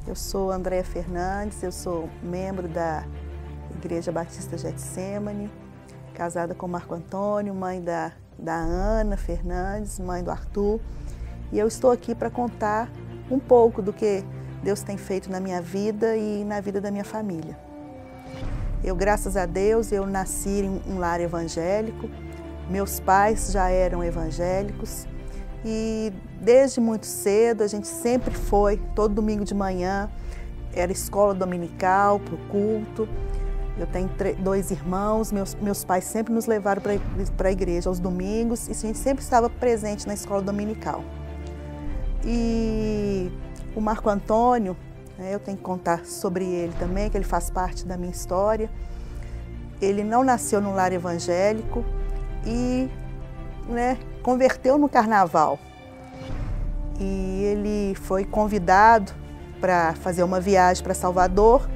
Eu sou Andréia Fernandes, eu sou membro da Igreja Batista Getsemane, casada com Marco Antônio, mãe da Ana Fernandes, mãe do Arthur. E eu estou aqui para contar um pouco do que Deus tem feito na minha vida e na vida da minha família. Eu, graças a Deus, eu nasci em um lar evangélico, meus pais já eram evangélicos e desde muito cedo a gente sempre foi, todo domingo de manhã, era escola dominical, para o culto. Eu tenho dois irmãos, meus pais sempre nos levaram para a igreja aos domingos e a gente sempre estava presente na escola dominical. E o Marco Antônio, eu tenho que contar sobre ele também, que ele faz parte da minha história. Ele não nasceu num lar evangélico e converteu no carnaval. E ele foi convidado para fazer uma viagem para Salvador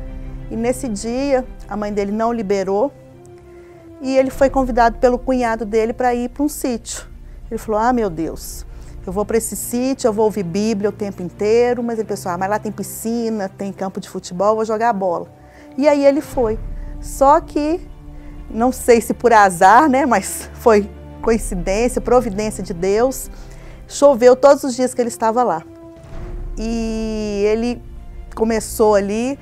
e nesse dia a mãe dele não liberou e ele foi convidado pelo cunhado dele para ir para um sítio. Ele falou: ah, meu Deus, eu vou para esse sítio, eu vou ouvir Bíblia o tempo inteiro, mas ele pensou: ah, mas lá tem piscina, tem campo de futebol, eu vou jogar bola. E aí ele foi. Só que, não sei se por azar, mas foi coincidência, providência de Deus, choveu todos os dias que ele estava lá. E ele começou ali,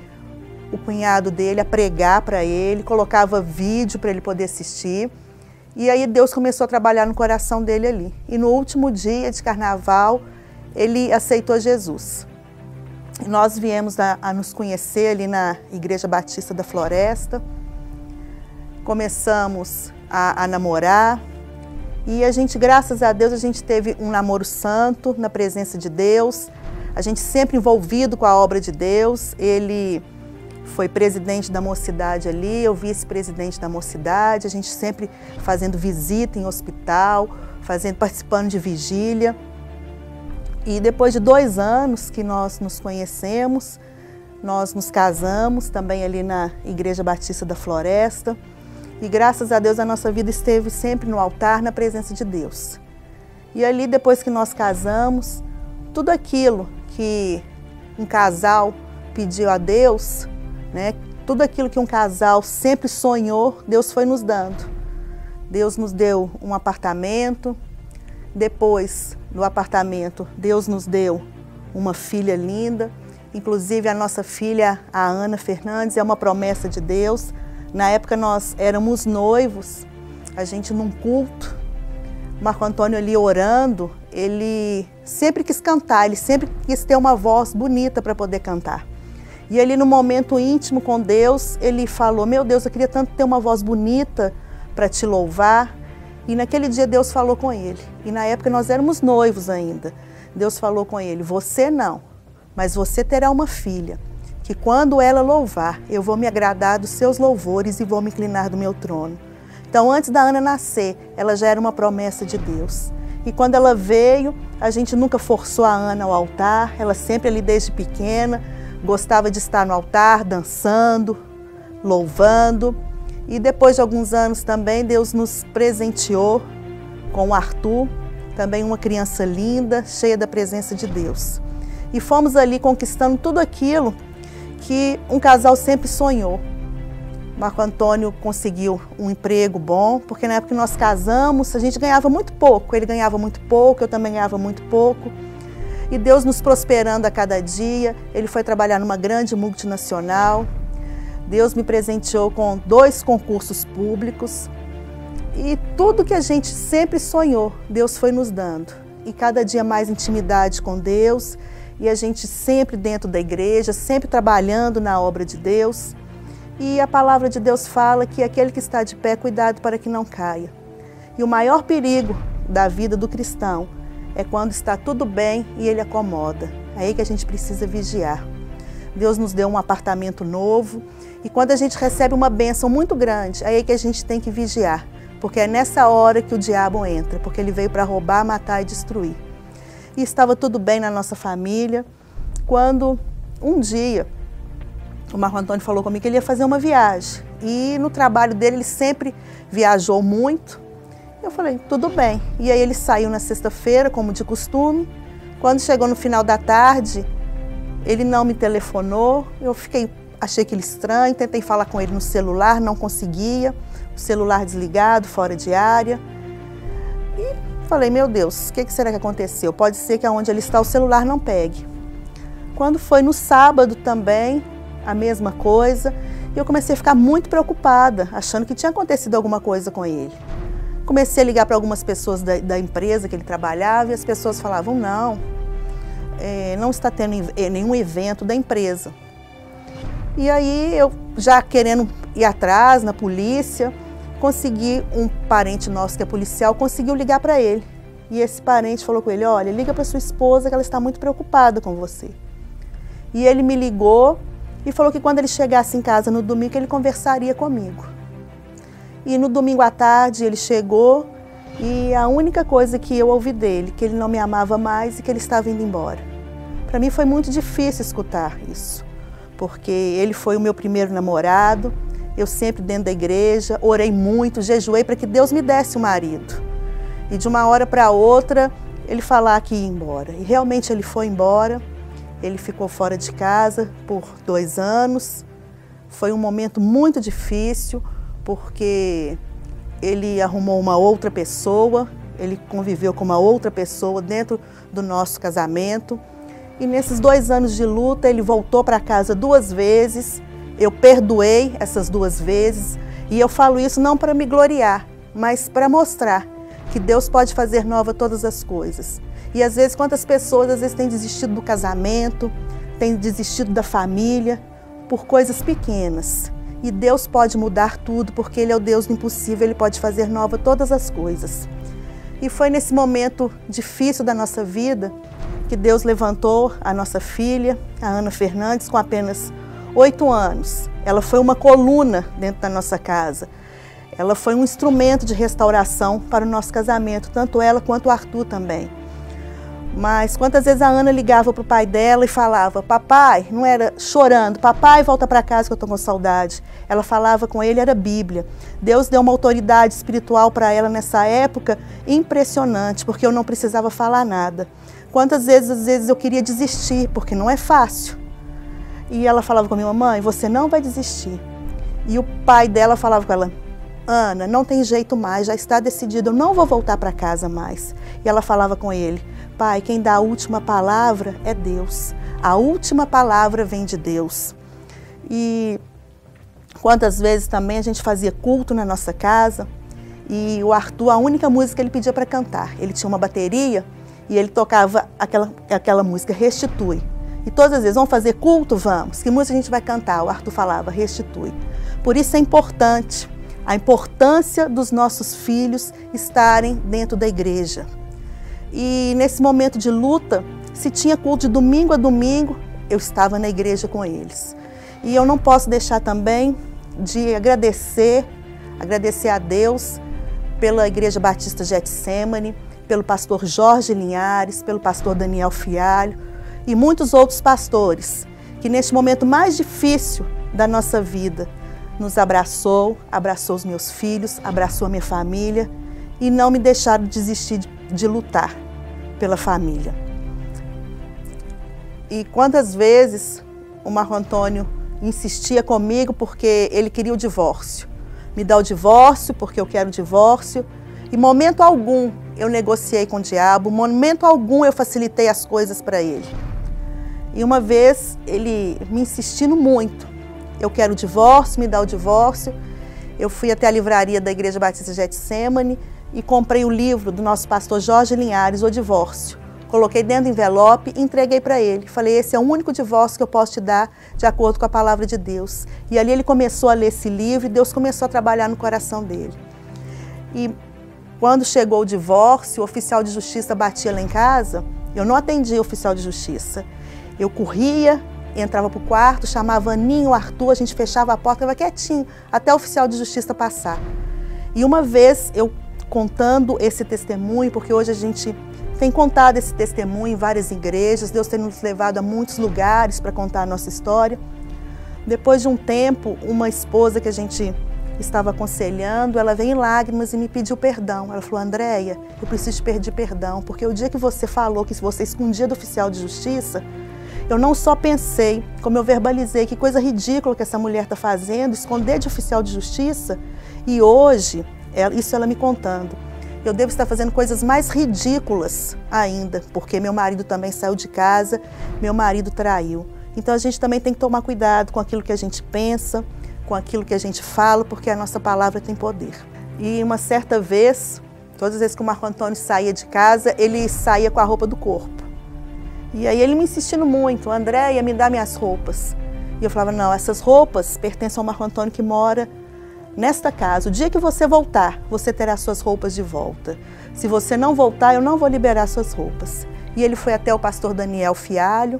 o cunhado dele, a pregar para ele, colocava vídeo para ele poder assistir. E aí Deus começou a trabalhar no coração dele ali. E no último dia de carnaval, ele aceitou Jesus. E nós viemos a nos conhecer ali na Igreja Batista da Floresta. Começamos a namorar. E a gente, graças a Deus, a gente teve um namoro santo na presença de Deus. A gente sempre envolvido com a obra de Deus. Ele foi presidente da mocidade ali, eu vice-presidente da mocidade, a gente sempre fazendo visita em hospital, participando de vigília. E depois de 2 anos que nós nos conhecemos, nós nos casamos também ali na Igreja Batista da Floresta. E graças a Deus a nossa vida esteve sempre no altar, na presença de Deus. E ali depois que nós casamos, tudo aquilo que um casal pediu a Deus, tudo aquilo que um casal sempre sonhou, Deus foi nos dando. Deus nos deu um apartamento, depois do apartamento Deus nos deu uma filha linda, inclusive a nossa filha, a Ana Fernandes, é uma promessa de Deus. Na época nós éramos noivos, a gente num culto, Marco Antônio ali orando, ele sempre quis cantar, ele sempre quis ter uma voz bonita para poder cantar. E ali no momento íntimo com Deus, ele falou: meu Deus, eu queria tanto ter uma voz bonita para te louvar. E naquele dia Deus falou com ele. E na época nós éramos noivos ainda. Deus falou com ele: você não, mas você terá uma filha, que quando ela louvar, eu vou me agradar dos seus louvores e vou me inclinar do meu trono. Então, antes da Ana nascer, ela já era uma promessa de Deus. E quando ela veio, a gente nunca forçou a Ana ao altar, ela sempre ali desde pequena, gostava de estar no altar, dançando, louvando. E depois de alguns anos também, Deus nos presenteou com o Arthur, também uma criança linda, cheia da presença de Deus. E fomos ali conquistando tudo aquilo que um casal sempre sonhou. Marco Antônio conseguiu um emprego bom, porque na época que nós casamos, a gente ganhava muito pouco. Ele ganhava muito pouco, eu também ganhava muito pouco. E Deus nos prosperando a cada dia, ele foi trabalhar numa grande multinacional. Deus me presenteou com 2 concursos públicos. E tudo que a gente sempre sonhou, Deus foi nos dando. E cada dia mais intimidade com Deus. E a gente sempre dentro da igreja, sempre trabalhando na obra de Deus. E a palavra de Deus fala que aquele que está de pé, cuidado para que não caia. E o maior perigo da vida do cristão é quando está tudo bem e ele acomoda. É aí que a gente precisa vigiar. Deus nos deu um apartamento novo e quando a gente recebe uma bênção muito grande, é aí que a gente tem que vigiar. Porque é nessa hora que o diabo entra, porque ele veio para roubar, matar e destruir. E estava tudo bem na nossa família, quando um dia o Marco Antônio falou comigo que ele ia fazer uma viagem. E no trabalho dele ele sempre viajou muito. Eu falei, tudo bem. E aí ele saiu na sexta-feira, como de costume. Quando chegou no final da tarde, Ele não me telefonou, achei aquilo estranho, tentei falar com ele no celular, não conseguia, o celular desligado, fora de área. E falei, meu Deus, o que será que aconteceu? Pode ser que aonde ele está o celular não pegue. Quando foi no sábado também, a mesma coisa, e eu comecei a ficar muito preocupada, achando que tinha acontecido alguma coisa com ele. Comecei a ligar para algumas pessoas da empresa que ele trabalhava e as pessoas falavam, não está tendo nenhum evento da empresa. E aí eu, já querendo ir atrás na polícia, consegui, um parente nosso que é policial, conseguiu ligar para ele. E esse parente falou com ele, olha, liga para sua esposa que ela está muito preocupada com você. E ele me ligou e falou que quando ele chegasse em casa no domingo, ele conversaria comigo. E no domingo à tarde ele chegou e a única coisa que eu ouvi dele, que ele não me amava mais e que ele estava indo embora. Para mim foi muito difícil escutar isso, porque ele foi o meu primeiro namorado, eu sempre dentro da igreja, orei muito, jejuei para que Deus me desse um marido. E de uma hora para outra, ele falar que ia embora. E realmente ele foi embora, ele ficou fora de casa por 2 anos. Foi um momento muito difícil, porque ele arrumou uma outra pessoa, ele conviveu com uma outra pessoa dentro do nosso casamento. E nesses 2 anos de luta, ele voltou para casa 2 vezes, eu perdoei essas 2 vezes, e eu falo isso não para me gloriar, mas para mostrar que Deus pode fazer nova todas as coisas. E às vezes, quantas pessoas às vezes têm desistido do casamento, têm desistido da família, por coisas pequenas. E Deus pode mudar tudo, porque Ele é o Deus do impossível, Ele pode fazer nova todas as coisas. E foi nesse momento difícil da nossa vida que Deus levantou a nossa filha, a Ana Fernandes, com apenas 8 anos. Ela foi uma coluna dentro da nossa casa. Ela foi um instrumento de restauração para o nosso casamento, tanto ela quanto o Arthur também. Mas quantas vezes a Ana ligava para o pai dela e falava, papai, não era chorando, papai, volta para casa que eu estou com saudade. Ela falava com ele, era Bíblia. Deus deu uma autoridade espiritual para ela nessa época impressionante, porque eu não precisava falar nada. Quantas vezes, às vezes eu queria desistir, porque não é fácil. E ela falava com a minha mãe, você não vai desistir. E o pai dela falava com ela, Ana, não tem jeito mais, já está decidido, eu não vou voltar para casa mais. E ela falava com ele, pai, quem dá a última palavra é Deus. A última palavra vem de Deus. E quantas vezes também a gente fazia culto na nossa casa e o Arthur, a única música que ele pedia para cantar, ele tinha uma bateria e ele tocava aquela música, Restitui. E todas as vezes, vamos fazer culto? Vamos. Que música a gente vai cantar? O Arthur falava, Restitui. Por isso é importante, a importância dos nossos filhos estarem dentro da igreja. E nesse momento de luta, se tinha culto de domingo a domingo, eu estava na igreja com eles. E eu não posso deixar também de agradecer a Deus pela Igreja Batista Getsemane, pelo pastor Jorge Linhares, pelo pastor Daniel Fialho e muitos outros pastores, que neste momento mais difícil da nossa vida, nos abraçou os meus filhos, abraçou a minha família e não me deixaram desistir de lutar pela família. E quantas vezes o Marco Antônio insistia comigo porque ele queria o divórcio. Me dá o divórcio porque eu quero o divórcio. Em momento algum eu negociei com o diabo, em momento algum eu facilitei as coisas para ele. E uma vez ele me insistindo muito, eu quero o divórcio, me dá o divórcio. Eu fui até a livraria da Igreja Batista Getsemane e comprei o livro do nosso pastor Jorge Linhares, O Divórcio. Coloquei dentro do envelope e entreguei para ele. Falei, esse é o único divórcio que eu posso te dar de acordo com a palavra de Deus. E ali ele começou a ler esse livro e Deus começou a trabalhar no coração dele. E quando chegou o divórcio, o oficial de justiça batia lá em casa, eu não atendia o oficial de justiça. Eu corria, entrava para o quarto, chamava Aninho, Arthur, a gente fechava a porta, ficava quietinho, até o oficial de justiça passar. E uma vez, eu contando esse testemunho, porque hoje a gente tem contado esse testemunho em várias igrejas, Deus tem nos levado a muitos lugares para contar a nossa história. Depois de um tempo, uma esposa que a gente estava aconselhando, ela veio em lágrimas e me pediu perdão. Ela falou, Andréia, eu preciso te pedir perdão, porque o dia que você falou que você escondia do oficial de justiça, Eu não só pensei, como eu verbalizei, que coisa ridícula que essa mulher está fazendo, esconder de oficial de justiça. E hoje, isso ela me contando, eu devo estar fazendo coisas mais ridículas ainda, porque meu marido também saiu de casa, meu marido traiu. Então a gente também tem que tomar cuidado com aquilo que a gente pensa, com aquilo que a gente fala, porque a nossa palavra tem poder. E uma certa vez, todas as vezes que o Marco Antônio saía de casa, ele saía com a roupa do corpo. E aí ele me insistindo muito, Andréia, me dá minhas roupas. E eu falava, não, essas roupas pertencem ao Marco Antônio que mora nesta casa. O dia que você voltar, você terá suas roupas de volta. Se você não voltar, eu não vou liberar suas roupas. E ele foi até o pastor Daniel Fialho,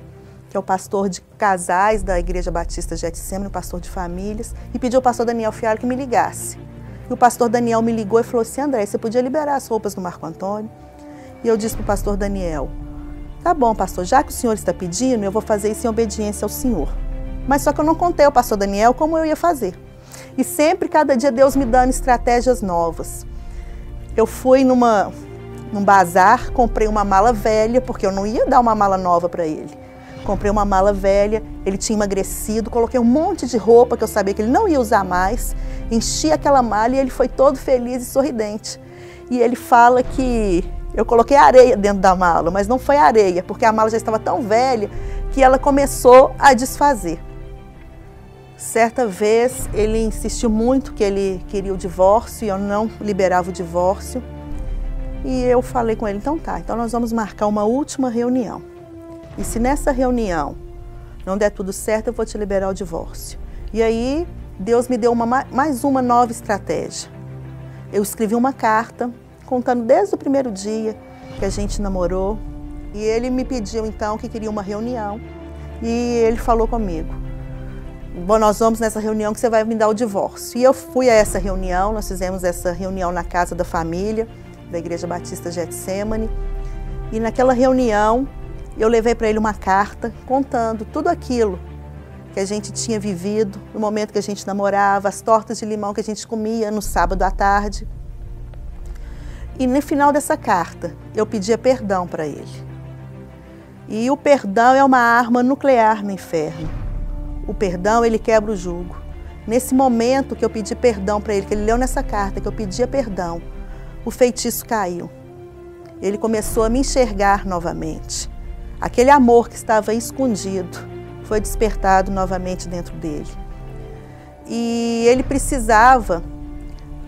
que é o pastor de casais da Igreja Batista Getsemane, o pastor de famílias, e pediu ao pastor Daniel Fialho que me ligasse. E o pastor Daniel me ligou e falou assim, André, você podia liberar as roupas do Marco Antônio? E eu disse para o pastor Daniel, tá bom, pastor, já que o senhor está pedindo, eu vou fazer isso em obediência ao senhor. Mas só que eu não contei ao pastor Daniel como eu ia fazer. E sempre, cada dia, Deus me dando estratégias novas. Eu fui num bazar, comprei uma mala velha, porque eu não ia dar uma mala nova para ele. Comprei uma mala velha, ele tinha emagrecido, coloquei um monte de roupa que eu sabia que ele não ia usar mais, enchi aquela mala e ele foi todo feliz e sorridente. E ele fala que eu coloquei areia dentro da mala, mas não foi areia, porque a mala já estava tão velha que ela começou a desfazer. Certa vez ele insistiu muito que ele queria o divórcio e eu não liberava o divórcio. E eu falei com ele, então tá, então nós vamos marcar uma última reunião. E se nessa reunião não der tudo certo, eu vou te liberar o divórcio. E aí Deus me deu mais uma nova estratégia. Eu escrevi uma carta contando desde o primeiro dia que a gente namorou. E ele me pediu então que queria uma reunião. E ele falou comigo, bom, nós vamos nessa reunião que você vai me dar o divórcio. E eu fui a essa reunião, nós fizemos essa reunião na casa da família, da Igreja Batista Getsemane. E naquela reunião, eu levei para ele uma carta contando tudo aquilo que a gente tinha vivido, no momento que a gente namorava, as tortas de limão que a gente comia no sábado à tarde. E no final dessa carta, eu pedia perdão para ele. E o perdão é uma arma nuclear no inferno. O perdão, ele quebra o jugo. Nesse momento que eu pedi perdão para ele, que ele leu nessa carta, que eu pedia perdão, o feitiço caiu. Ele começou a me enxergar novamente. Aquele amor que estava escondido foi despertado novamente dentro dele. E ele precisava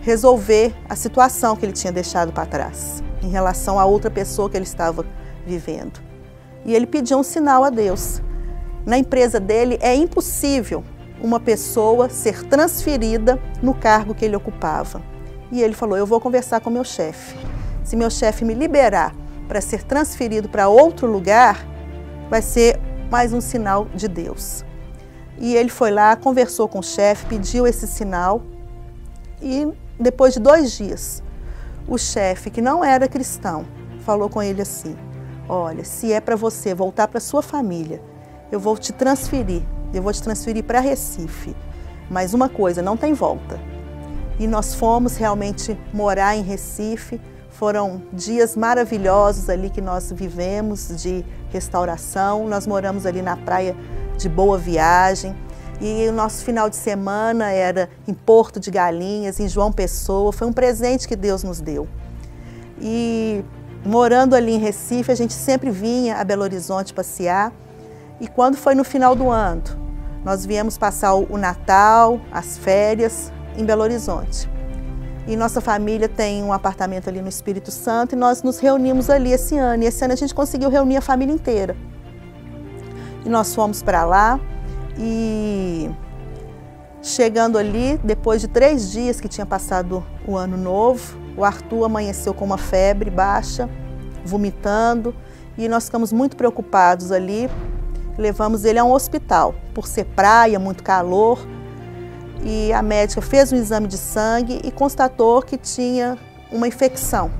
resolver a situação que ele tinha deixado para trás, em relação a outra pessoa que ele estava vivendo. E ele pediu um sinal a Deus. Na empresa dele é impossível uma pessoa ser transferida no cargo que ele ocupava. E ele falou, eu vou conversar com meu chefe. Se meu chefe me liberar para ser transferido para outro lugar, vai ser mais um sinal de Deus. E ele foi lá, conversou com o chefe, pediu esse sinal e depois de 2 dias, o chefe, que não era cristão, falou com ele assim, olha, se é para você voltar para sua família, eu vou te transferir para Recife, mas uma coisa, não tem volta. E nós fomos realmente morar em Recife, foram dias maravilhosos ali que nós vivemos de restauração, nós moramos ali na praia de Boa Viagem e o nosso final de semana era em Porto de Galinhas, em João Pessoa, foi um presente que Deus nos deu. E morando ali em Recife, a gente sempre vinha a Belo Horizonte passear e quando foi no final do ano, nós viemos passar o Natal, as férias em Belo Horizonte. E nossa família tem um apartamento ali no Espírito Santo e nós nos reunimos ali esse ano. E esse ano a gente conseguiu reunir a família inteira. E nós fomos para lá e chegando ali, depois de 3 dias que tinha passado o ano novo, o Arthur amanheceu com uma febre baixa, vomitando, e nós ficamos muito preocupados ali. Levamos ele a um hospital, por ser praia, muito calor. E a médica fez um exame de sangue e constatou que tinha uma infecção.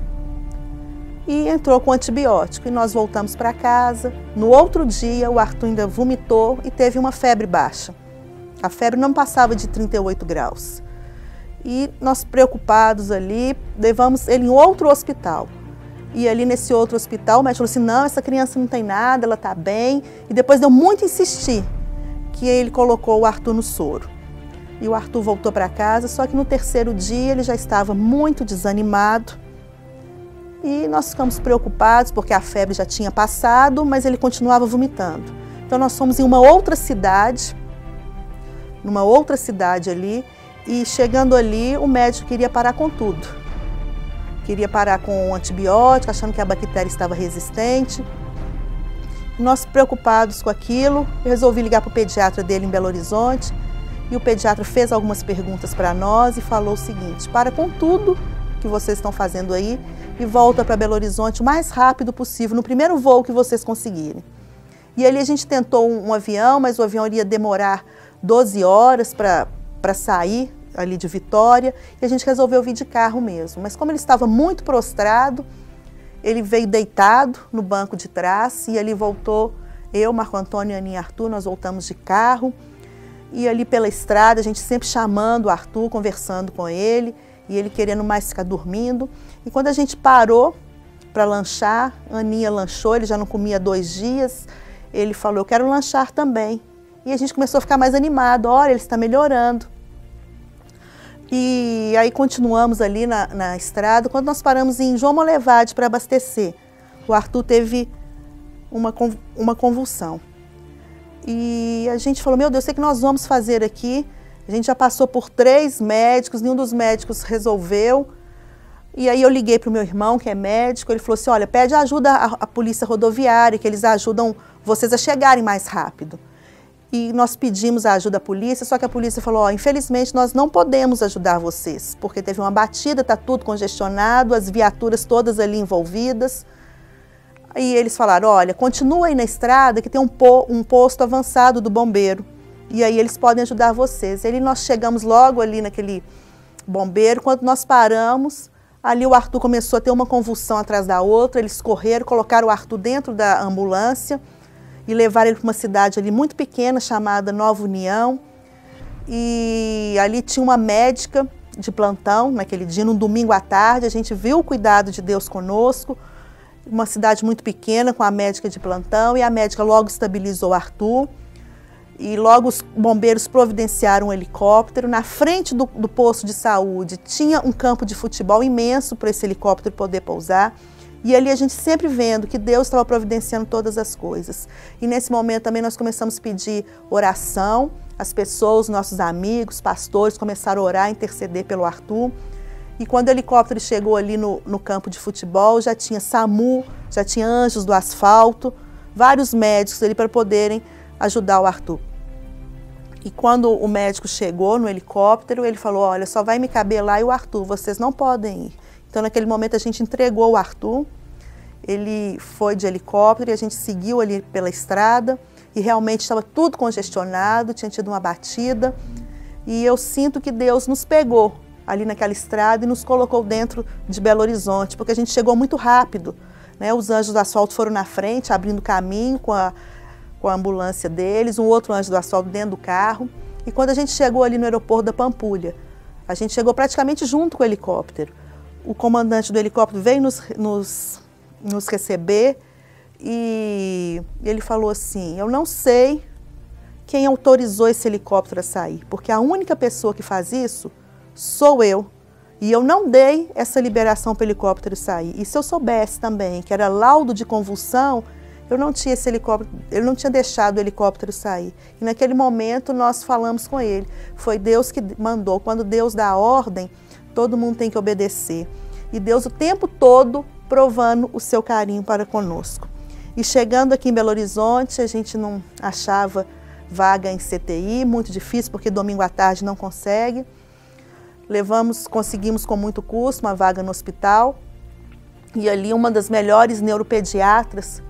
E entrou com antibiótico. E nós voltamos para casa. No outro dia, o Arthur ainda vomitou e teve uma febre baixa. A febre não passava de 38 graus. E nós preocupados ali, levamos ele em outro hospital. E ali nesse outro hospital, o médico falou assim, não, essa criança não tem nada, ela está bem. E depois deu muito insistir que ele colocou o Arthur no soro. E o Arthur voltou para casa, só que no terceiro dia ele já estava muito desanimado. E nós ficamos preocupados porque a febre já tinha passado, mas ele continuava vomitando. Então nós fomos em uma outra cidade, numa outra cidade ali, e chegando ali o médico queria parar com tudo. Queria parar com o antibiótico, achando que a bactéria estava resistente. Nós preocupados com aquilo, eu resolvi ligar para o pediatra dele em Belo Horizonte, e o pediatra fez algumas perguntas para nós e falou o seguinte, para com tudo que vocês estão fazendo aí e volta para Belo Horizonte o mais rápido possível, no primeiro voo que vocês conseguirem. E ali a gente tentou um avião, mas o avião iria demorar 12 horas para sair ali de Vitória, e a gente resolveu vir de carro mesmo. Mas como ele estava muito prostrado, ele veio deitado no banco de trás e ali voltou, eu, Marco Antônio, Aninha e Arthur, nós voltamos de carro. E ali pela estrada, a gente sempre chamando o Arthur, conversando com ele, e ele querendo mais ficar dormindo. E quando a gente parou para lanchar, a Aninha lanchou, ele já não comia há 2 dias, ele falou, eu quero lanchar também. E a gente começou a ficar mais animado, olha, ele está melhorando. E aí continuamos ali na estrada, quando nós paramos em João Molevade para abastecer, o Arthur teve uma convulsão. E a gente falou, meu Deus, o que é que nós vamos fazer aqui? A gente já passou por 3 médicos, nenhum dos médicos resolveu. E aí eu liguei para o meu irmão, que é médico, ele falou assim, olha, pede ajuda à polícia rodoviária, que eles ajudam vocês a chegarem mais rápido. E nós pedimos a ajuda à polícia, só que a polícia falou, ó, infelizmente nós não podemos ajudar vocês, porque teve uma batida, está tudo congestionado, as viaturas todas ali envolvidas. E eles falaram, olha, continua aí na estrada que tem um posto avançado do bombeiro. E aí eles podem ajudar vocês. E nós chegamos logo ali naquele bombeiro, quando nós paramos, ali o Arthur começou a ter uma convulsão atrás da outra, eles correram, colocaram o Arthur dentro da ambulância e levaram ele para uma cidade ali muito pequena, chamada Nova União. E ali tinha uma médica de plantão naquele dia, num domingo à tarde, a gente viu o cuidado de Deus conosco, uma cidade muito pequena com a médica de plantão, e a médica logo estabilizou o Arthur, e logo os bombeiros providenciaram um helicóptero. Na frente do posto de saúde tinha um campo de futebol imenso para esse helicóptero poder pousar, e ali a gente sempre vendo que Deus estava providenciando todas as coisas. E nesse momento também nós começamos a pedir oração, as pessoas, nossos amigos, pastores começaram a orar, interceder pelo Arthur. E quando o helicóptero chegou ali no campo de futebol, já tinha SAMU, já tinha anjos do asfalto, vários médicos ali para poderem ajudar o Arthur. E quando o médico chegou no helicóptero, ele falou, olha, só vai me caber lá e o Arthur, vocês não podem ir. Então naquele momento a gente entregou o Arthur, ele foi de helicóptero e a gente seguiu ali pela estrada e realmente estava tudo congestionado, tinha tido uma batida. E eu sinto que Deus nos pegou ali naquela estrada e nos colocou dentro de Belo Horizonte, porque a gente chegou muito rápido, né? Os anjos do asfalto foram na frente, abrindo caminho com a ambulância deles, um outro anjo do asfalto dentro do carro. E quando a gente chegou ali no aeroporto da Pampulha, a gente chegou praticamente junto com o helicóptero. O comandante do helicóptero veio nos receber e ele falou assim, eu não sei quem autorizou esse helicóptero a sair, porque a única pessoa que faz isso sou eu. E eu não dei essa liberação para o helicóptero sair. E se eu soubesse também que era laudo de convulsão, eu não tinha deixado o helicóptero sair. E naquele momento nós falamos com ele. Foi Deus que mandou. Quando Deus dá a ordem, todo mundo tem que obedecer. E Deus o tempo todo provando o seu carinho para conosco. E chegando aqui em Belo Horizonte, a gente não achava vaga em CTI, muito difícil, porque domingo à tarde não consegue. Conseguimos com muito custo uma vaga no hospital. E ali uma das melhores neuropediatras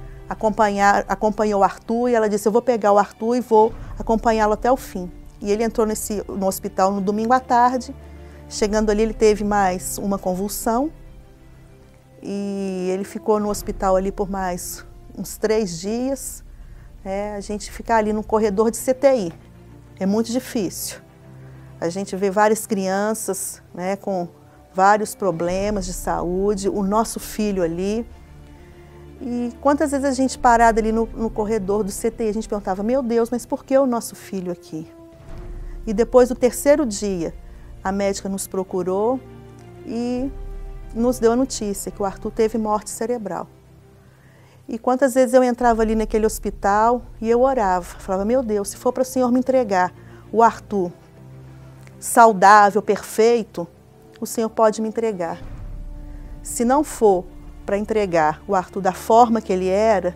acompanhou o Arthur e ela disse, eu vou pegar o Arthur e vou acompanhá-lo até o fim. E ele entrou no hospital no domingo à tarde. Chegando ali, ele teve mais uma convulsão e ele ficou no hospital ali por mais uns 3 dias. A gente ficar ali no corredor de CTI é muito difícil. A gente vê várias crianças, né, com vários problemas de saúde, o nosso filho ali. E quantas vezes a gente parada ali no corredor do CTI, a gente perguntava, meu Deus, mas por que o nosso filho aqui? E depois do terceiro dia, a médica nos procurou e nos deu a notícia que o Arthur teve morte cerebral. E quantas vezes eu entrava ali naquele hospital e eu orava, falava, meu Deus, se for para o Senhor me entregar o Arthur saudável, perfeito, o Senhor pode me entregar. Se não for para entregar o Arthur da forma que ele era,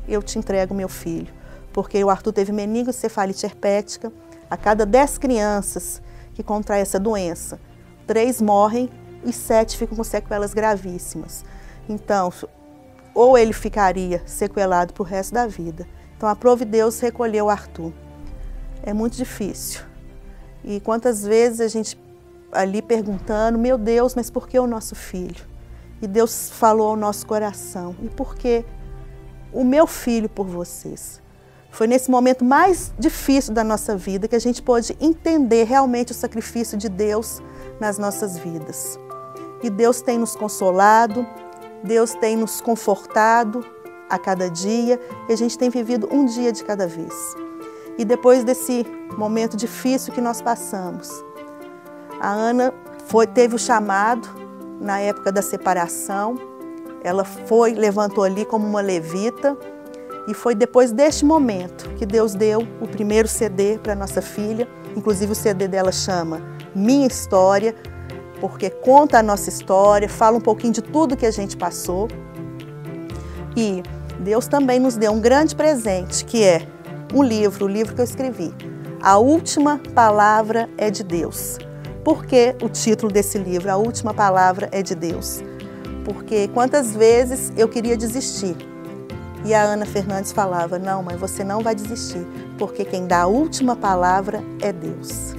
eu te entrego meu filho. Porque o Arthur teve meningoencefalite herpética. A cada 10 crianças que contraem essa doença, 3 morrem e 7 ficam com sequelas gravíssimas. Então, ou ele ficaria sequelado para o resto da vida. Então, a Provideus recolheu o Arthur. É muito difícil. E quantas vezes a gente ali perguntando, meu Deus, mas por que o nosso filho? E Deus falou ao nosso coração, e por que o meu filho por vocês? Foi nesse momento mais difícil da nossa vida que a gente pôde entender realmente o sacrifício de Deus nas nossas vidas. E Deus tem nos consolado, Deus tem nos confortado a cada dia, e a gente tem vivido um dia de cada vez. E depois desse momento difícil que nós passamos, a Ana teve o chamado na época da separação, ela levantou ali como uma levita, e foi depois deste momento que Deus deu o primeiro CD para nossa filha, inclusive o CD dela chama Minha História, porque conta a nossa história, fala um pouquinho de tudo que a gente passou. E Deus também nos deu um grande presente, que é o livro que eu escrevi, A Última Palavra é de Deus. Por que o título desse livro, A Última Palavra é de Deus? Porque quantas vezes eu queria desistir. E a Ana Fernandes falava, não, mas você não vai desistir, porque quem dá a última palavra é Deus.